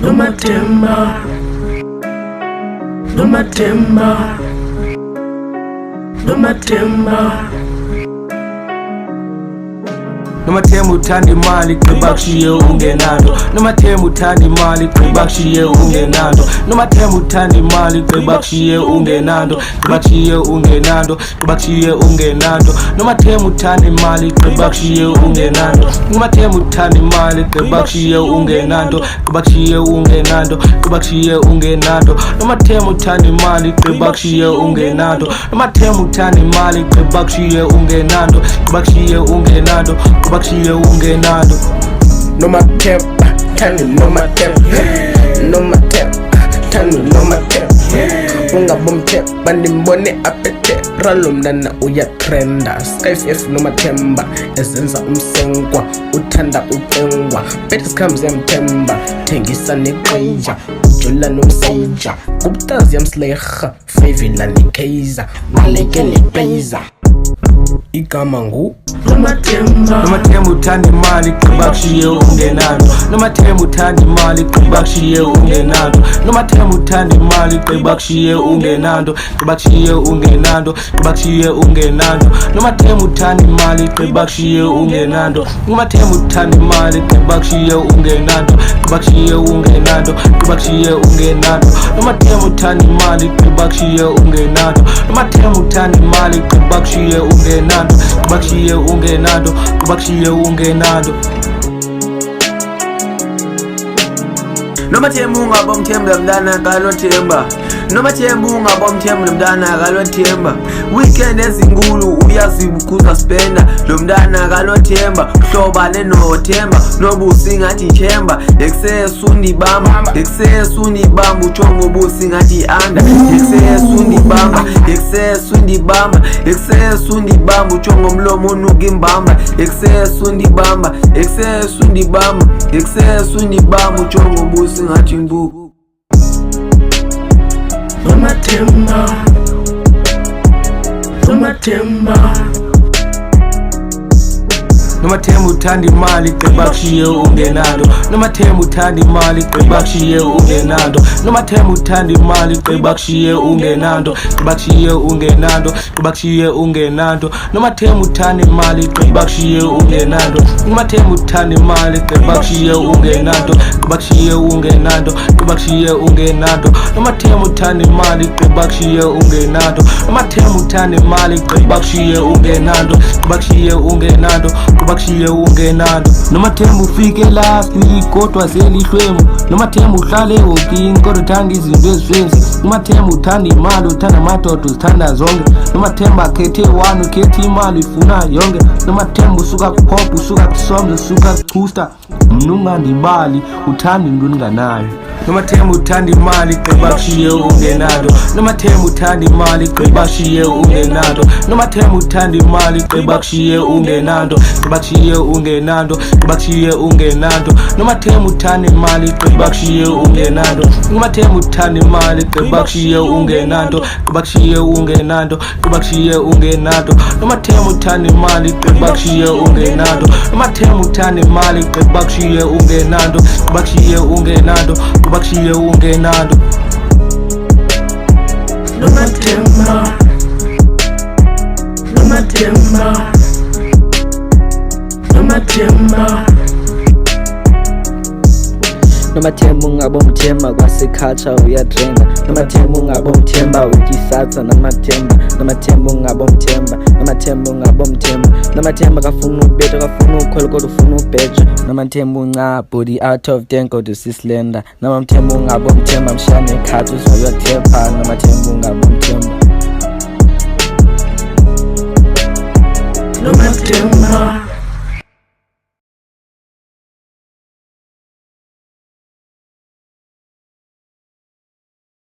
Nomathemba Nomathemba uthanda imali gqiba kushiye ungenanto. Nomathemba uthanda imali gqiba kushiye ungenanto. Nomathemba uthanda imali gqiba kushiye ungenanto. Gqiba kushiye ungenanto. Gqiba kushiye ungenanto. Nomathemba uthanda imali gqiba kushiye ungenanto. Nomathemba uthanda imali gqiba kushiye ungenanto. Gqiba kushiye ungenanto. Gqiba kushiye ungenanto. Nomathemba uthanda imali gqiba kushiye ungenanto. Nomathemba uthanda imali gqiba kushiye ungenanto. Gqiba kushiye ungenanto. Bakshiye ungenanto. Nomathemba thanda nomathemba ungabomthemba nimbone apethera lo mntana uyatrenda. Skyf Nomathemba ezenza umsenkwa uthanda ucengwa. Bethi sikhambi ziyamthemba thengisa neqija ujula nomsija kubutazi yamsleha favela nekaiza maleke nepeiza igama ngu Nomathemba. Nomathemba uthanda imali gqiba kushiye ungenanto. Nomathemba uthanda imali gqiba kushiye ungenanto. Nomathemba uthanda imali gqiba kushiye ungenanto. Gqiba kushiye ungenanto. Gqiba kushiye ungenanto. Nomathemba uthanda imali gqiba kushiye ungenanto. Nomathemba uthanda imali gqiba kushiye ungenanto. Gqiba kushiye ungenanto. Gqiba kushiye ungenanto. Nomathemba uthanda imali gqiba kushiye ungenanto. Nomathemba uthanda imali gqiba kushiye ungenanto. Gqiba kushiye ungenanto. Gqiba kushiye ungenanto. Nomathemba ungabomthemba mntana kalothemba. Nomathemba ungabomthemba mntana kalothemba. Weekend ezinkulu uyazibukhuza spenda lo mntana kalothemba. Hlobane nothemba nobusi ngathi themba. Excess undibamba excess undibamba uthongo ubusi ngathi anda. Excess undibamba excess undibamba excess undibamba uthongo umlomo unuka imbamba. Excess undibamba excess undibamba excess undibamba uthongo ubusi ngathi imbuku. Nomathemba Nomathemba uthanda imali gqiba kushiye ungenanto. Nomathemba uthanda imali gqiba kushiye ungenanto. Nomathemba uthanda imali gqiba kushiye ungenanto. Gqiba kushiye ungenanto. Gqiba kushiye ungenanto. Nomathemba uthanda imali gqiba kushiye ungenanto. Nomathemba uthanda imali gqiba kushiye ungenanto. Gqiba kushiye ungenanto. Gqiba kushiye ungenanto. Nomathemba uthanda imali gqiba kushiye ungenanto. Nomathemba uthanda imali gqiba kushiye ungenanto. Gqiba kushiye ungenanto. Bakshiye ungenanto. Nomathemba ufike last week kodwa selihlwemu. Nomathemba uhlale walking kodwa uthanda izinto ezifensi. Nomathemba uthanda imali uthanda amadoda uzithanda zonke. Nomathemba akhethe one ukhethe imali ifuna yonke. Nomathemba usuka kupop usuka kusomza usuka kuchusta mnungandibali uthanda into enganayo. Nomathemba uthanda imali gqiba kushiye ungenanto. Nomathemba uthanda imali gqiba kushiye ungenanto. Nomathemba uthanda imali gqiba kushiye ungenanto. Gqiba kushiye ungenanto. Gqiba kushiye ungenanto. Nomathemba uthanda imali gqiba kushiye ungenanto. Nomathemba uthanda imali gqiba kushiye ungenanto. Gqiba kushiye ungenanto. Gqiba kushiye ungenanto. Nomathemba uthanda imali gqiba kushiye ungenanto. Nomathemba uthanda imali gqiba kushiye ungenanto. Gqiba kushiye ungenanto. Gqiba kushiye ungenanto. Nomathemba Nomathemba ungabomthemba kwasekhatsha uyatrenda. Nomathemba ungabomthemba ukisatsa nomathemba. Nomathemba ungabomthemba. Nomathemba ungabomthemba. Nomathemba kafuna ubetha kafuna ukhwela kodwa ufuna ubheja. Nomathemba unca body out of ten kodwa usislender. Nomathemba ungabomthemba mshane ekhathi uzoyathepha. Nomathemba ungabomthemba. Nomathemba